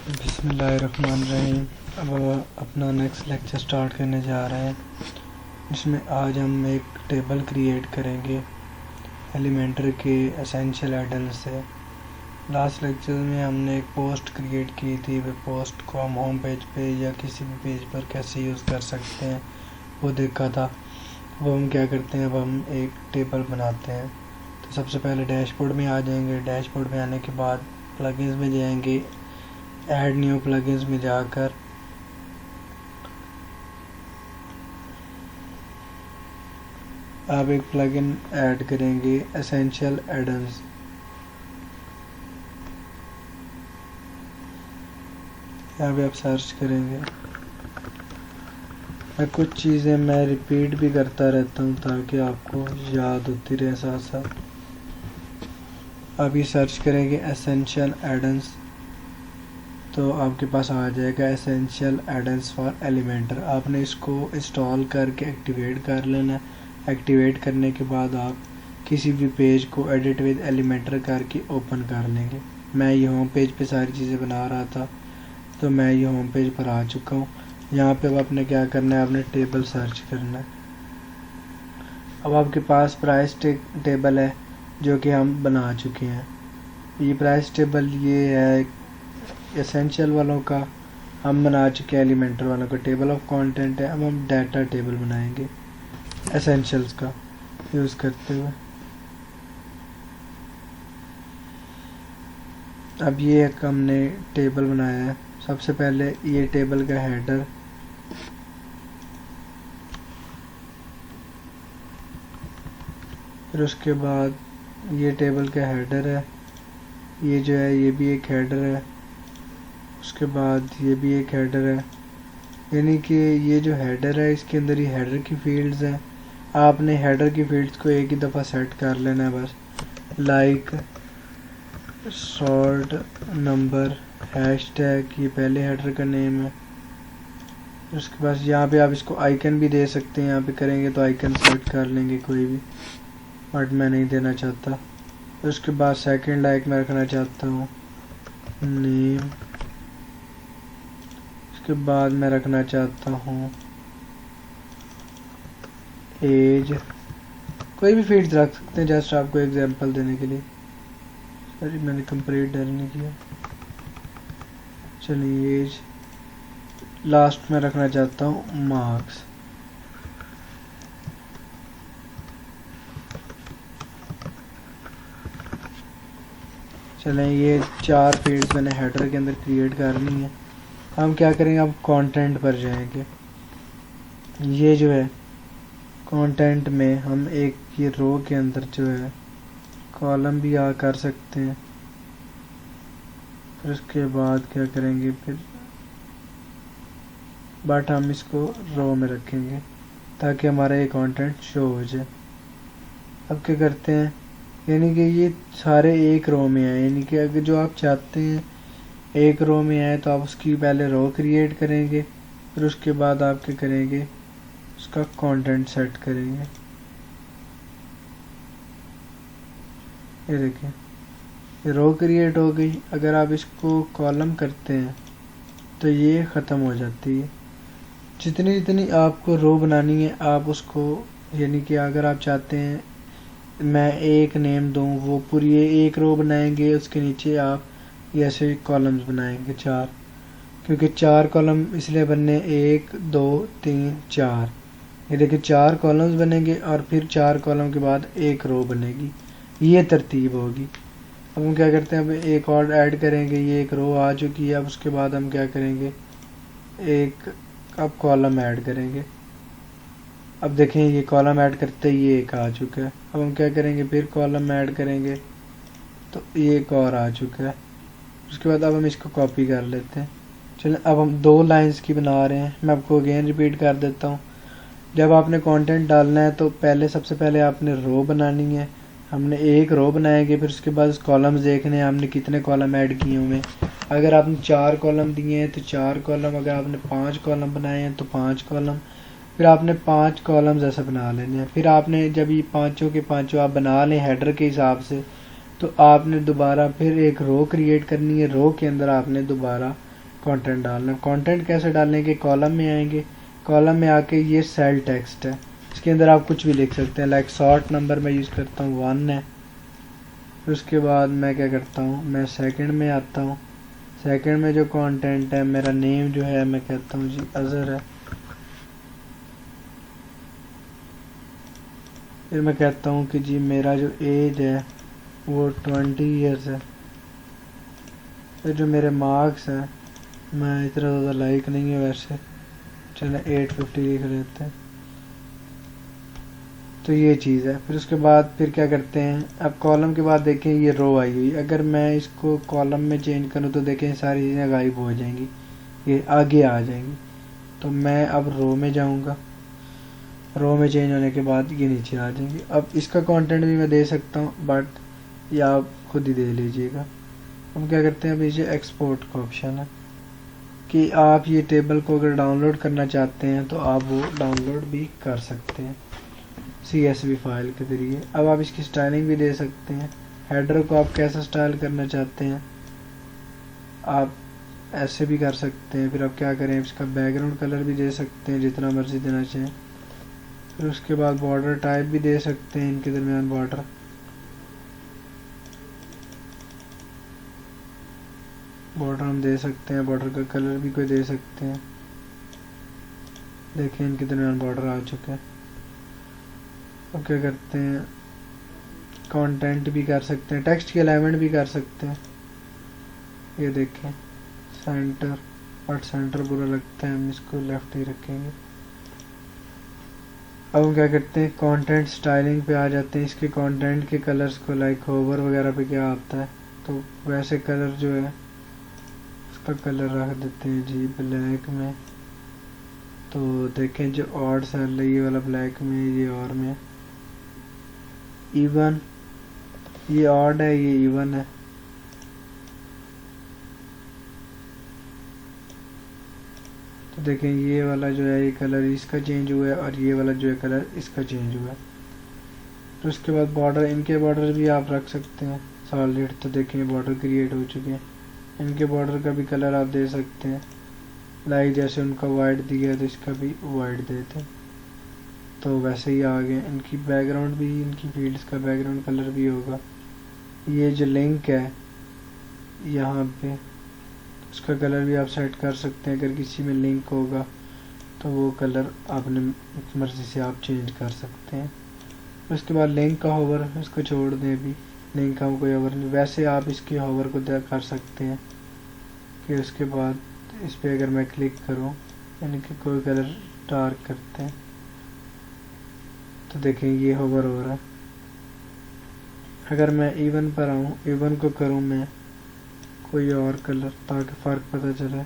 बिस्मिल्लाहिर्रहमानिर्रहीम। अब अपना नेक्स्ट लेक्चर स्टार्ट करने जा रहे हैं, जिसमें आज हम एक टेबल क्रिएट करेंगे एलिमेंटर के एसेंशियल एडन से। लास्ट लेक्चर में हमने एक पोस्ट क्रिएट की थी, वह पोस्ट को हम होम पेज पे या किसी भी पेज पर कैसे यूज़ कर सकते हैं वो देखा था। वो हम क्या करते हैं, अब हम एक टेबल बनाते हैं। तो सबसे पहले डैशबोर्ड में आ जाएंगे। डैशबोर्ड में आने के बाद प्लगइन्स में जाएंगे, ऐड न्यू प्लगइन्स में जाकर आप एक प्लगइन ऐड करेंगे एसेंशियल एडन्स। यहाँ पे आप सर्च करेंगे। कुछ चीज़ें मैं रिपीट भी करता रहता हूँ ताकि आपको याद होती रहे साथ साथ। आप ये सर्च करेंगे एसेंशियल एडन्स, तो आपके पास आ जाएगा एसेंशियल एडन्स फॉर एलिमेंटर। आपने इसको इंस्टॉल करके एक्टिवेट कर लेना। एक्टिवेट करने के बाद आप किसी भी पेज को एडिट विद एलिमेंटर करके ओपन कर लेंगे। मैं ये होम पेज पे सारी चीज़ें बना रहा था, तो मैं ये होम पेज पर आ चुका हूँ। यहाँ पे अब आपने क्या करना है, आपने टेबल सर्च करना है। अब आपके पास प्राइस टेबल है जो कि हम बना चुके हैं। ये प्राइस टेबल ये है एसेंशियल वालों का, हम बना चुके हैं एलिमेंटर वालों का। टेबल ऑफ कंटेंट है। अब हम डाटा टेबल बनाएंगे एसेंशियल्स का यूज़ करते हुए। अब ये एक हमने टेबल बनाया है। सबसे पहले ये टेबल का हेडर, फिर उसके बाद ये टेबल का हेडर है। ये जो है ये भी एक हेडर है। उसके बाद ये भी एक हेडर है। यानी कि ये जो हेडर है इसके अंदर ये हेडर की फील्ड्स हैं। आपने हेडर की फील्ड्स को एक ही दफ़ा सेट कर लेना है बस। लाइक शॉर्ट नंबर हैशटैग, ये पहले हेडर का नेम है। उसके बाद यहाँ पे आप इसको आइकन भी दे सकते हैं। यहाँ पे करेंगे तो आइकन सेट कर लेंगे कोई भी, बट मैं नहीं देना चाहता। उसके बाद सेकंड लाइक मैं रखना चाहता हूँ नेम। उसके बाद मैं रखना चाहता हूँ एज। कोई भी फील्ड्स रख सकते हैं, जस्ट आपको एग्जांपल देने के लिए। सॉरी मैंने कंप्लीट डर नहीं किया। चलिए एज, लास्ट में रखना चाहता हूँ मार्क्स। चलें, ये 4 फील्ड्स मैंने हेडर के अंदर क्रिएट करनी है। हम क्या करेंगे, अब कंटेंट पर जाएंगे। ये जो है कंटेंट में हम एक ये रो के अंदर जो है कॉलम भी कर सकते हैं। फिर उसके बाद क्या करेंगे, फिर बट हम इसको रो में रखेंगे ताकि हमारा ये कंटेंट शो हो जाए। अब क्या करते हैं, यानी कि ये सारे एक रो में हैं। यानी कि अगर जो आप चाहते हैं एक रो में आए तो आप उसकी पहले रो क्रिएट करेंगे, फिर उसके बाद आप क्या करेंगे, उसका कंटेंट सेट करेंगे। ये देखें, ये रो क्रिएट हो गई। अगर आप इसको कॉलम करते हैं तो ये ख़त्म हो जाती है। जितनी जितनी आपको रो बनानी है आप उसको, यानी कि अगर आप चाहते हैं मैं एक नेम दूं, वो पूरी एक रो बनाएंगे। उसके नीचे आप ऐसे कॉलम्स बनाएंगे 4, क्योंकि 4 कॉलम इसलिए बनने, 1 2 3 4। ये देखिए 4 कॉलम्स बनेंगे और फिर 4 कॉलम के बाद एक रो बनेगी। ये तरतीब होगी। अब हम क्या करते हैं, अब एक और ऐड करेंगे। ये एक रो आ चुकी है। अब उसके बाद हम क्या करेंगे, एक अब कॉलम ऐड करेंगे। अब देखें ये कॉलम ऐड करते ही ये एक आ चुका है। अब हम क्या करेंगे, फिर कॉलम ऐड करेंगे तो ये एक और आ चुका है। उसके बाद अब हम इसको कॉपी कर लेते हैं। चलें, अब हम 2 लाइंस की बना रहे हैं। मैं आपको अगेन रिपीट कर देता हूँ। जब आपने कंटेंट डालना है तो पहले सबसे पहले आपने रो बनानी है। हमने एक रो बनाएंगे, फिर उसके बाद कॉलम्स देखने हैं हमने कितने कॉलम ऐड किए हुए हैं। अगर आपने 4 कॉलम दिए हैं तो 4 कॉलम, अगर आपने 5 कॉलम बनाए हैं तो 5 कॉलम, फिर आपने 5 कॉलम्स ऐसे बना लेने हैं। फिर आपने जब ये पाँचों के पाँचों आप बना लें हेडर के हिसाब से, तो आपने दोबारा फिर एक रो क्रिएट करनी है। रो के अंदर आपने दोबारा कंटेंट डालना है। कंटेंट कैसे डालने के, कॉलम में आएंगे, कॉलम में आके ये सेल टेक्स्ट है, इसके अंदर आप कुछ भी लिख सकते हैं। लाइक शॉर्ट नंबर मैं यूज़ करता हूँ 1 है। फिर उसके बाद मैं क्या करता हूँ, मैं सेकंड में आता हूँ। सेकंड में जो कंटेंट है, मेरा नेम जो है मैं कहता हूँ जी अज़हर है। फिर मैं कहता हूँ कि जी मेरा जो एज है वो 20 ईयर्स है। फिर जो मेरे मार्क्स हैं, मैं इतना ज़्यादा लाइक नहीं है वैसे, चलो 850 लिख लेते हैं। तो ये चीज़ है। फिर उसके बाद फिर क्या करते हैं, अब कॉलम के बाद देखें ये रो आई हुई, अगर मैं इसको कॉलम में चेंज करूँ तो देखें सारी चीज़ें गायब हो जाएंगी, ये आगे आ जाएंगी। तो मैं अब रो में जाऊँगा, रो में चेंज होने के बाद ये नीचे आ जाएंगे। अब इसका कंटेंट भी मैं दे सकता हूँ, बट ये आप खुद ही दे लीजिएगा। हम क्या करते हैं, अब ये एक्सपोर्ट का ऑप्शन है कि आप ये टेबल को अगर डाउनलोड करना चाहते हैं तो आप वो डाउनलोड भी कर सकते हैं CSV फाइल के ज़रिए। अब आप इसकी स्टाइलिंग भी दे सकते हैं। हेडर को आप कैसा स्टाइल करना चाहते हैं, आप ऐसे भी कर सकते हैं। फिर आप क्या करें, इसका बैकग्राउंड कलर भी दे सकते हैं जितना मर्जी देना चाहें। फिर उसके बाद बॉर्डर टाइप भी दे सकते हैं, इनके दरमियान बॉर्डर हम दे सकते हैं। बॉर्डर का कलर भी कोई दे सकते हैं। देखिए इनके दरमियान बॉर्डर आ चुके हैं। अब क्या करते हैं, कंटेंट भी कर सकते हैं, टेक्स्ट के अलाइनमेंट भी कर सकते हैं। ये देखें सेंटर, और सेंटर बुरा लगता है, हम इसको लेफ्ट ही रखेंगे। अब हम क्या करते हैं, कंटेंट स्टाइलिंग पे आ जाते हैं। इसके कंटेंट के कलर्स को लाइक होवर वगैरह पे क्या आता है, तो वैसे कलर जो है उसका कलर रख देते हैं जी ब्लैक में। तो देखें जो ऑड सेल है ये वाला ब्लैक में, ये और में इवन, ये ऑड है ये इवन है। तो देखें ये वाला जो है ये कलर इसका चेंज हुआ है, और ये वाला जो है कलर इसका चेंज हुआ है। तो उसके बाद बॉर्डर, इनके बॉर्डर भी आप रख सकते हैं सॉलिड। तो देखें बॉर्डर क्रिएट हो चुके हैं, इनके बॉर्डर का भी कलर आप दे सकते हैं। लाइक जैसे उनका वाइट दिया तो इसका भी वाइट देते हैं, तो वैसे ही आ गए। इनकी बैकग्राउंड भी, इनकी फील्ड्स का बैकग्राउंड कलर भी होगा। ये जो लिंक है यहाँ पे, उसका कलर भी आप सेट कर सकते हैं। अगर किसी में लिंक होगा तो वो कलर अपने मर्ज़ी से आप चेंज कर सकते हैं। उसके बाद लिंक का होवर, इसको छोड़ दें अभी, लिंक का कोई होवर नहीं। वैसे आप इसके होवर को कर सकते हैं कि उसके बाद इस पर अगर मैं क्लिक करूं, यानी कि कोई कलर डार्क करते हैं, तो देखें ये होवर हो रहा है। अगर मैं इवन पर आऊँ, इवन को करूँ मैं कोई और कलर, ताकि फ़र्क पता चले।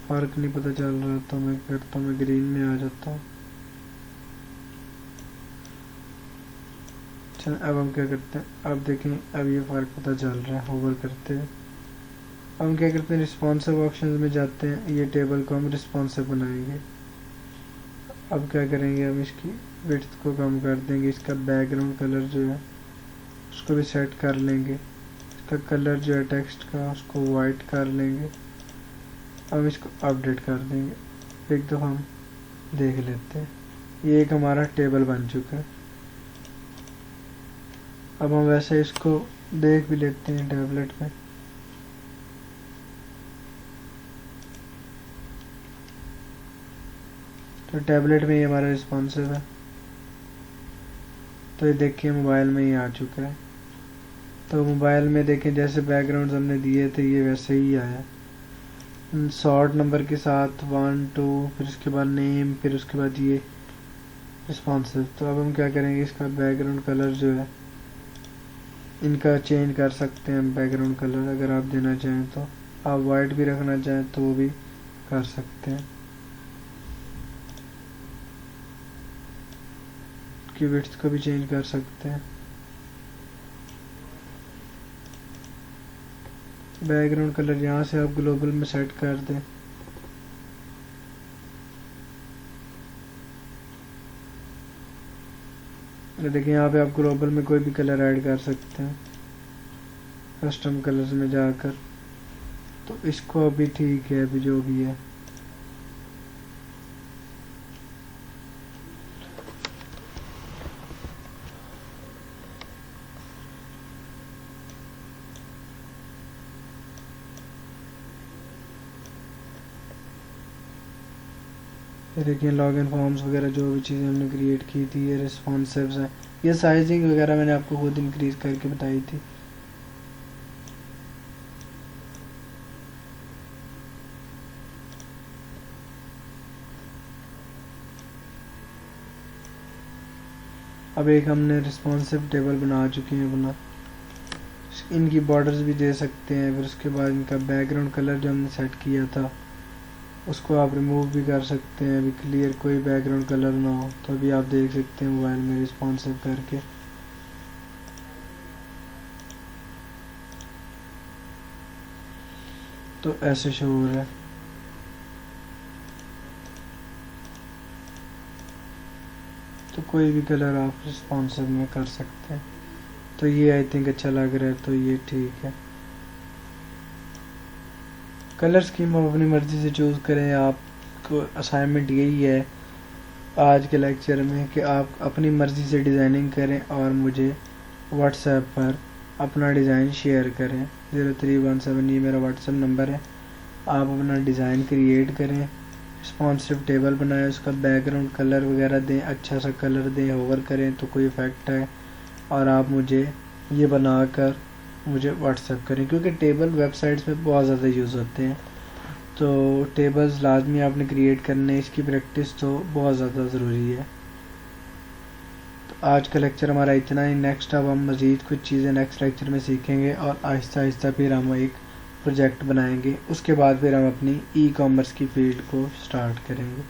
फ़र्क नहीं पता चल रहा तो मैं करता हूँ, मैं ग्रीन में आ जाता हूँ। चल अब हम क्या करते हैं, अब देखें अब ये फ़र्क पता चल रहा है होवर करते हैं। अब हम क्या करते हैं, रिस्पॉन्सिव ऑप्शन में जाते हैं। ये टेबल को हम रिस्पॉन्सिव बनाएंगे। अब क्या करेंगे, हम इसकी विड्थ को कम कर देंगे। इसका बैकग्राउंड कलर जो है उसको भी सेट कर लेंगे। इसका कलर जो है टेक्स्ट का उसको वाइट कर लेंगे। अब इसको अपडेट कर देंगे। एक दफ़ा हम देख लेते हैं, ये एक हमारा टेबल बन चुका है। अब हम वैसे इसको देख भी लेते हैं टैबलेट में। तो टैबलेट में ये हमारा रिस्पॉन्सिव है। तो ये देखिए मोबाइल में ही आ चुका है। तो मोबाइल में देखें जैसे बैकग्राउंड हमने दिए थे ये वैसे ही आया, शॉर्ट नंबर के साथ 1 2, फिर उसके बाद नेम, फिर उसके बाद ये रिस्पॉन्सिव। तो अब हम क्या करेंगे, इसका बैकग्राउंड कलर जो है इनका चेंज कर सकते हैं। बैकग्राउंड कलर अगर आप देना चाहें तो, आप वाइट भी रखना चाहें तो वो भी कर सकते हैं। की विड्थ को भी चेंज कर सकते हैं। बैकग्राउंड कलर यहाँ से आप ग्लोबल में सेट कर दें। देखिए यहाँ पे आप ग्लोबल में कोई भी कलर ऐड कर सकते हैं कस्टम कलर्स में जाकर। तो इसको अभी ठीक है, अभी जो भी है। ये देखिए लॉगिन फॉर्म्स वगैरह जो भी चीज़ें हमने क्रिएट की थी ये रिस्पॉन्सिव है। ये साइजिंग वगैरह मैंने आपको खुद इंक्रीज करके बताई थी। अब एक हमने रिस्पॉन्सिव टेबल बना चुके हैं अपना। इनकी बॉर्डर्स भी दे सकते हैं। फिर उसके बाद इनका बैकग्राउंड कलर जो हमने सेट किया था उसको आप रिमूव भी कर सकते हैं। अभी क्लियर कोई बैकग्राउंड कलर ना हो तो अभी आप देख सकते हैं मोबाइल में रिस्पॉन्सिव करके। तो ऐसे शो हो रहा है। तो कोई भी कलर आप रिस्पॉन्सिव में कर सकते हैं। तो ये आई थिंक अच्छा लग रहा है, तो ये ठीक है। कलर स्कीम आप अपनी मर्ज़ी से चूज़ करें। आपको असाइनमेंट यही है आज के लेक्चर में कि आप अपनी मर्ज़ी से डिज़ाइनिंग करें और मुझे व्हाट्सएप पर अपना डिज़ाइन शेयर करें। 0317 ये मेरा व्हाट्सएप नंबर है। आप अपना डिज़ाइन क्रिएट करें, रिस्पॉन्सिव टेबल बनाएं, उसका बैकग्राउंड कलर वगैरह दें, अच्छा सा कलर दें, होवर करें तो कोई इफ़ेक्ट है, और आप मुझे ये बनाकर मुझे व्हाट्सएप करें। क्योंकि टेबल वेबसाइट्स में बहुत ज़्यादा यूज़ होते हैं, तो टेबल्स लाजमी आपने क्रिएट करने, इसकी प्रैक्टिस तो बहुत ज़्यादा ज़रूरी है। तो आज का लेक्चर हमारा इतना ही। नेक्स्ट अब हम मज़ीद कुछ चीज़ें नेक्स्ट लेक्चर में सीखेंगे और आहिस्ता आहिस्ता फिर हम एक प्रोजेक्ट बनाएंगे। उसके बाद फिर हम अपनी ई कॉमर्स की फील्ड को स्टार्ट करेंगे।